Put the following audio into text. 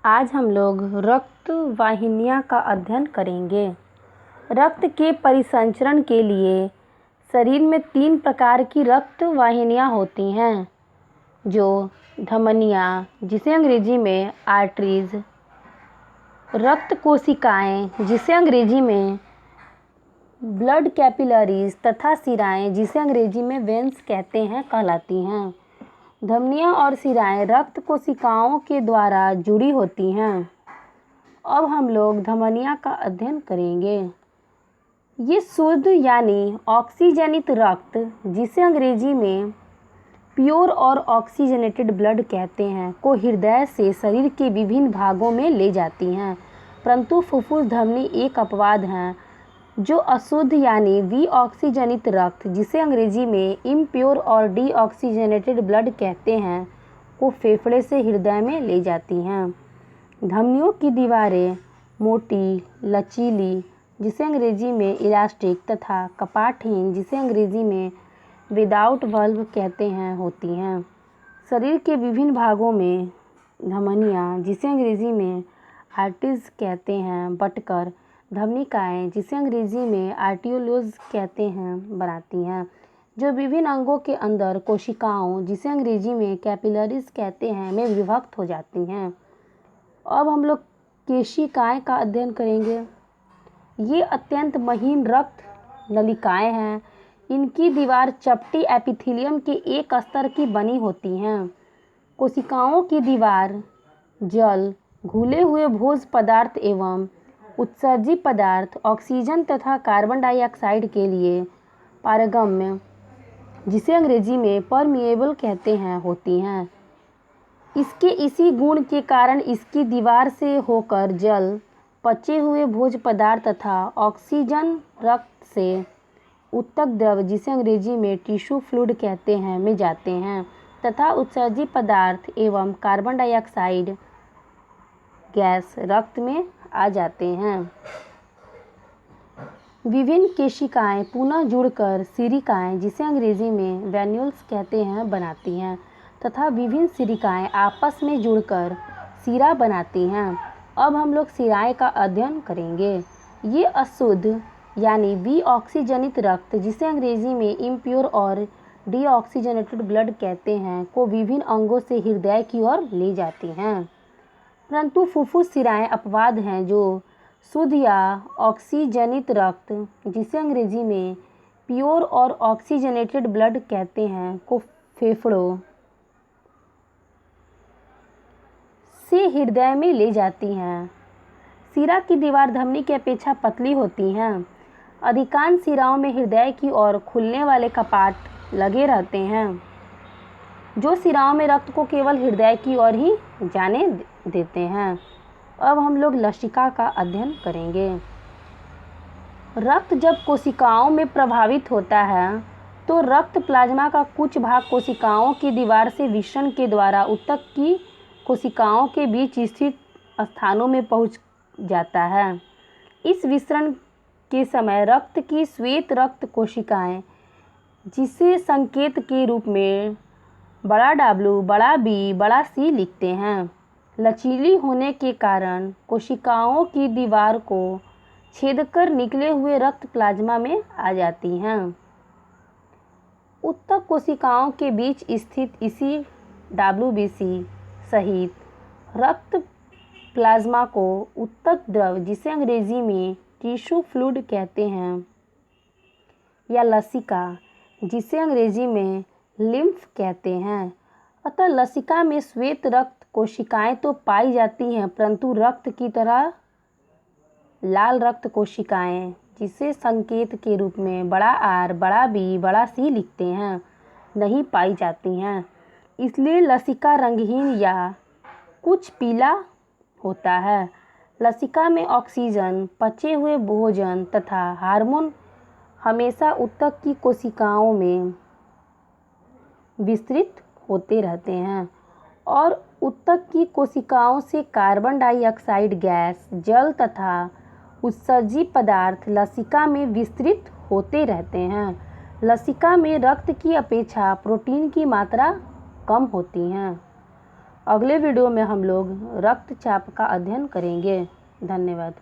आज हम लोग रक्त वाहिनियाँ का अध्ययन करेंगे। रक्त के परिसंचरण के लिए शरीर में 3 प्रकार की रक्त वाहिनियाँ होती हैं, जो धमनियाँ जिसे अंग्रेजी में आर्टरीज, रक्त कोशिकाएं जिसे अंग्रेजी में ब्लड कैपिलरीज तथा शिराएं जिसे अंग्रेजी में वेन्स कहते हैं कहलाती हैं। धमनियाँ और शिराएं रक्त कोशिकाओं के द्वारा जुड़ी होती हैं। अब हम लोग धमनियाँ का अध्ययन करेंगे। ये शुद्ध यानी ऑक्सीजनित रक्त जिसे अंग्रेजी में प्योर और ऑक्सीजनेटेड ब्लड कहते हैं को हृदय से शरीर के विभिन्न भागों में ले जाती हैं। परंतु फुफ्फुस धमनी एक अपवाद हैं जो अशुद्ध यानी विऑक्सीजनित रक्त जिसे अंग्रेजी में इम्प्योर और डीऑक्सीजनेटेड ब्लड कहते हैं को फेफड़े से हृदय में ले जाती हैं। धमनियों की दीवारें मोटी, लचीली जिसे अंग्रेजी में इलास्टिक तथा कपाटहीन जिसे अंग्रेजी में विदाउट वल्व कहते हैं होती हैं। शरीर के विभिन्न भागों में धमनियाँ जिसे अंग्रेजी में आर्टरीज कहते हैं बटकर धमनिकाएँ जिसे अंग्रेजी में आर्टियोल्स कहते हैं बनाती हैं, जो विभिन्न अंगों के अंदर कोशिकाओं जिसे अंग्रेजी में कैपिलरीज कहते हैं में विभक्त हो जाती हैं। अब हम लोग केशिकाएँ का अध्ययन करेंगे। ये अत्यंत महीन रक्त नलिकाएँ हैं। इनकी दीवार चपटी एपिथेलियम के एक स्तर की बनी होती हैं। कोशिकाओं की दीवार जल, घुले हुए भोज्य पदार्थ एवं उत्सर्जी पदार्थ ऑक्सीजन तथा कार्बन डाइऑक्साइड के लिए पारगम्य जिसे अंग्रेजी में परमिएबल कहते हैं होती हैं। इसके इसी गुण के कारण इसकी दीवार से होकर जल, पचे हुए भोज्य पदार्थ तथा ऑक्सीजन रक्त से उत्तक द्रव जिसे अंग्रेजी में टिश्यू फ्लूइड कहते हैं में जाते हैं तथा उत्सर्जी पदार्थ एवं कार्बन डाइऑक्साइड गैस रक्त में आ जाते हैं। विभिन्न केशिकाएं पुनः जुड़कर सिरिकाएं जिसे अंग्रेजी में वेन्यूल्स कहते हैं बनाती हैं तथा विभिन्न सिरिकाएं आपस में जुड़कर सिरा बनाती हैं। अब हम लोग सिराएं का अध्ययन करेंगे। ये अशुद्ध यानी विऑक्सीजनित रक्त जिसे अंग्रेजी में इम्प्योर और डीऑक्सीजनेटेड ब्लड कहते हैं को विभिन्न अंगों से हृदय की ओर ले जाती हैं। परंतु फुफ्फुस शिराएं अपवाद हैं जो शुद्ध या ऑक्सीजनित रक्त जिसे अंग्रेजी में प्योर और ऑक्सीजनेटेड ब्लड कहते हैं को फेफड़ों से हृदय में ले जाती हैं। शिरा की दीवार धमनी की अपेक्षा पतली होती हैं। अधिकांश शिराओं में हृदय की ओर खुलने वाले कपाट लगे रहते हैं जो शिराओं में रक्त को केवल हृदय की ओर ही जाने देते हैं। अब हम लोग लसिका का अध्ययन करेंगे। रक्त जब कोशिकाओं में प्रभावित होता है तो रक्त प्लाज्मा का कुछ भाग कोशिकाओं की दीवार से विसरण के द्वारा ऊतक की कोशिकाओं के बीच स्थित स्थानों में पहुंच जाता है। इस विसरण के समय रक्त की श्वेत रक्त कोशिकाएं जिसे संकेत के रूप में बड़ा W, बड़ा B, बड़ा C लिखते हैं, लचीली होने के कारण कोशिकाओं की दीवार को छेदकर निकले हुए रक्त प्लाज्मा में आ जाती हैं। ऊतक कोशिकाओं के बीच स्थित इसी WBC सहित रक्त प्लाज्मा को ऊतक द्रव जिसे अंग्रेजी में टिश्यू फ्लूइड कहते हैं या लसिका जिसे अंग्रेजी में लिम्फ कहते हैं। अतः लसिका में श्वेत रक्त कोशिकाएं तो पाई जाती हैं परंतु रक्त की तरह लाल रक्त कोशिकाएं जिसे संकेत के रूप में बड़ा R, बड़ा B, बड़ा C लिखते हैं नहीं पाई जाती हैं। इसलिए लसिका रंगहीन या कुछ पीला होता है। लसिका में ऑक्सीजन, पचे हुए भोजन तथा हार्मोन हमेशा ऊतक की कोशिकाओं में विस्तृत होते रहते हैं और ऊतक की कोशिकाओं से कार्बन डाइऑक्साइड गैस, जल तथा उत्सर्जी पदार्थ लसिका में विस्तृत होते रहते हैं। लसिका में रक्त की अपेक्षा प्रोटीन की मात्रा कम होती है। अगले वीडियो में हम लोग रक्तचाप का अध्ययन करेंगे। धन्यवाद।